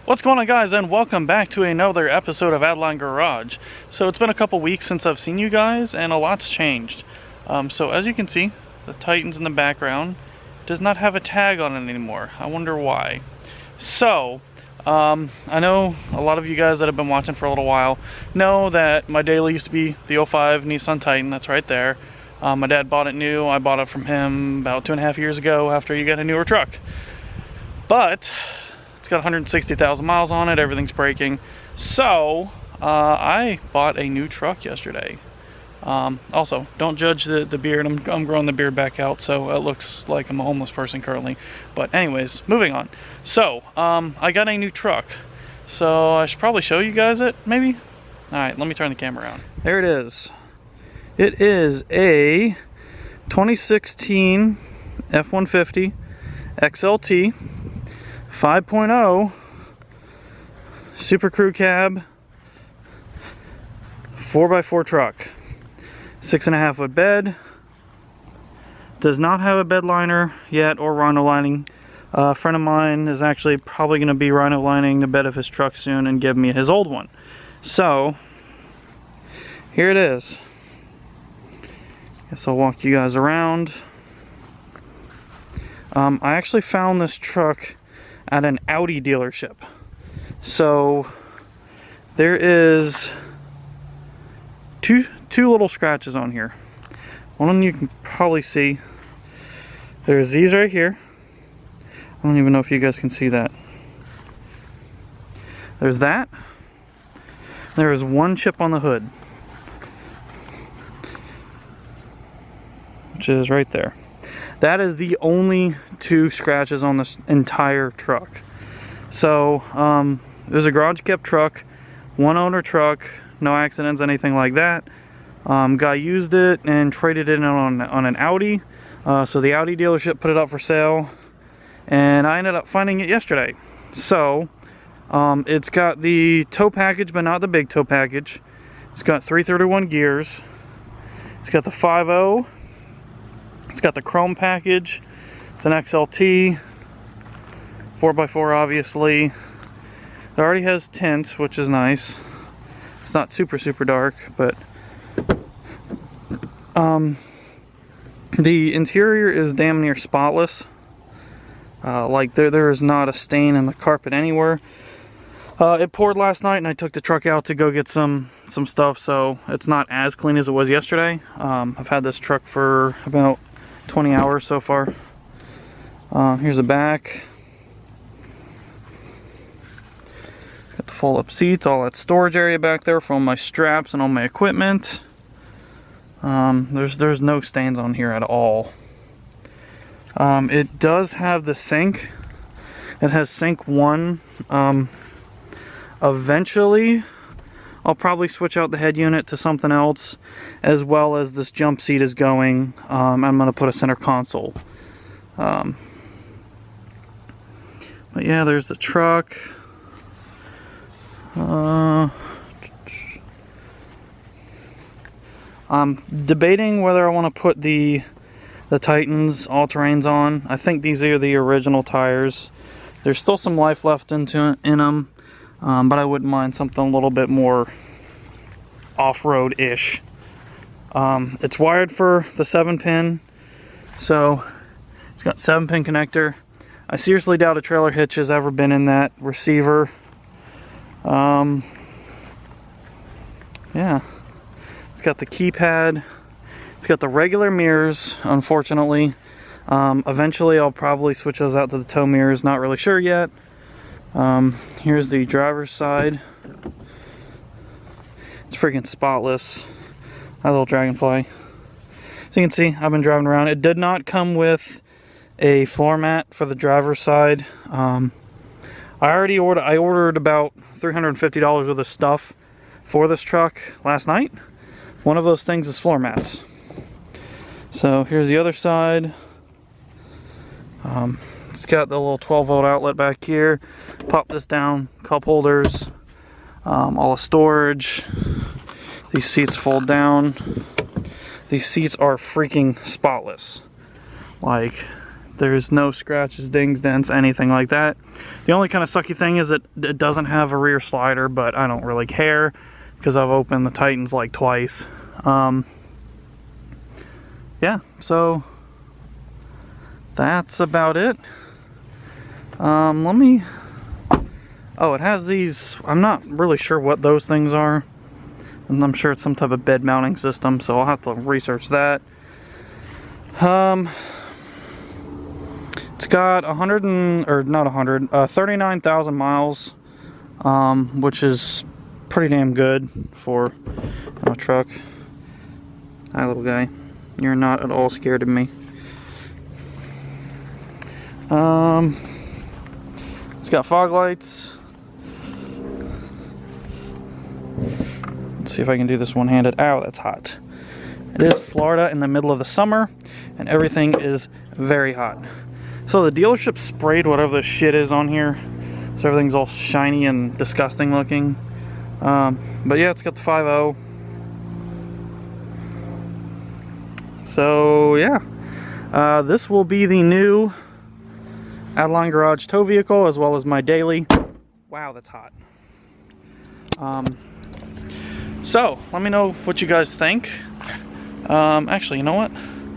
What's going on, guys, and welcome back to another episode of Adeline Garage. So it's been a couple weeks since I've seen you guys, and a lot's changed. So as you can see, the Titan's in the background does not have a tag on it anymore. I wonder why. So I know a lot of you guys that have been watching for a little while know that my daily used to be the 05 Nissan Titan. That's right there. My dad bought it new. I bought it from him about 2.5 years ago after he got a newer truck. But it's got 160,000 miles on it. Everything's breaking. So I bought a new truck yesterday. Also, don't judge the beard. I'm growing the beard back out, so it looks like I'm a homeless person currently. But anyways, moving on. So I got a new truck. So I should probably show you guys it, maybe? Alright, let me turn the camera around. There it is. It is a 2016 F150 XLT 5.0 Super Crew Cab 4x4 truck. 6.5 foot bed. Does not have a bed liner yet or rhino lining. A friend of mine is actually probably going to be rhino lining the bed of his truck soon and give me his old one. So here it is. Guess I'll walk you guys around. I actually found this truck at an Audi dealership. So there is two little scratches on here. One of them you can probably see. There's these right here. I don't even know if you guys can see that. There's that. There is one chip on the hood, which is right there. That is the only two scratches on this entire truck. So it was a garage kept truck, one owner truck, no accidents, anything like that. Guy used it and traded it in on an Audi. So the Audi dealership put it up for sale, and I ended up finding it yesterday. So it's got the tow package, but not the big tow package. It's got 331 gears. It's got the 5.0. It's got the chrome package. It's an XLT 4x4, obviously. It already has tint, which is nice. It's not super dark, but the interior is damn near spotless. Like there is not a stain in the carpet anywhere. It poured last night, and I took the truck out to go get some stuff, so it's not as clean as it was yesterday. I've had this truck for about 20 hours so far. Here's the back. It's got the fold up seats, all that storage area back there for all my straps and all my equipment. There's no stains on here at all. It does have the sink. It has sink 1. Eventually I'll probably switch out the head unit to something else, as well as this jump seat is going. I'm going to put a center console. But yeah, there's the truck. I'm debating whether I want to put the Titans all-terrains on. I think these are the original tires. There's still some life left in them. But I wouldn't mind something a little bit more off-road-ish. It's wired for the 7-pin, so it's got 7-pin connector. I seriously doubt a trailer hitch has ever been in that receiver. Yeah, it's got the keypad. It's got the regular mirrors, unfortunately. Eventually I'll probably switch those out to the tow mirrors, not really sure yet. Here's the driver's side. It's freaking spotless. That little dragonfly. So you can see, I've been driving around. It did not come with a floor mat for the driver's side. I ordered about $350 worth of stuff for this truck last night. One of those things is floor mats. So here's the other side. It's got the little 12-volt outlet back here. Pop this down, cup holders, all the storage. These seats fold down. These seats are freaking spotless. Like, There's no scratches, dings, dents, anything like that. The only kind of sucky thing is it doesn't have a rear slider, but I don't really care because I've opened the Titans like twice. Yeah, so that's about it. Let me... Oh, it has these... I'm not really sure what those things are. And I'm sure it's some type of bed mounting system, so I'll have to research that. It's got 39,000 miles, which is pretty damn good for a truck. Hi, little guy. You're not at all scared of me. It's got fog lights. Let's see if I can do this one-handed. Ow, that's hot. It is Florida in the middle of the summer, and everything is very hot. So the dealership sprayed whatever this shit is on here, so everything's all shiny and disgusting looking. But yeah, it's got the 5.0. So yeah, this will be the new Adeline Garage tow vehicle, as well as my daily. Wow, that's hot. So let me know what you guys think. Actually, you know what?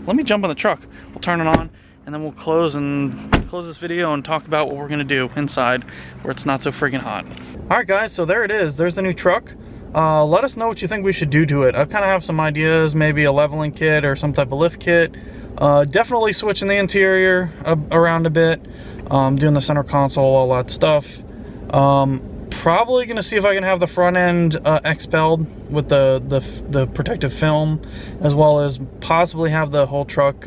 Let me jump in the truck. We'll turn it on, and then we'll close this video and talk about what we're gonna do inside where it's not so freaking hot. All right, guys. So there it is. There's the new truck. Let us know what you think we should do to it. I kind of have some ideas, maybe a leveling kit or some type of lift kit. Definitely switching the interior around a bit, doing the center console, all that stuff. Probably gonna see if I can have the front end expelled with the protective film, as well as possibly have the whole truck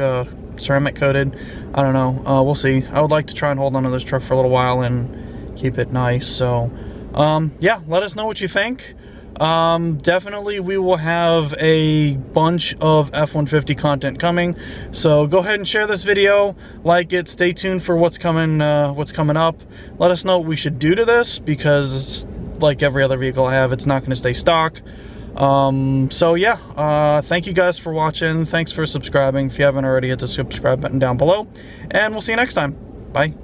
ceramic coated. I don't know. We'll see. I would like to try and hold on to this truck for a little while and keep it nice. So yeah, let us know what you think. Definitely we will have a bunch of F-150 content coming, so go ahead and share this video, like it, stay tuned for what's coming up. Let us know what we should do to this, because like every other vehicle I have, it's not going to stay stock. So yeah, thank you guys for watching. Thanks for subscribing. If you haven't already, hit the subscribe button down below, and we'll see you next time. Bye.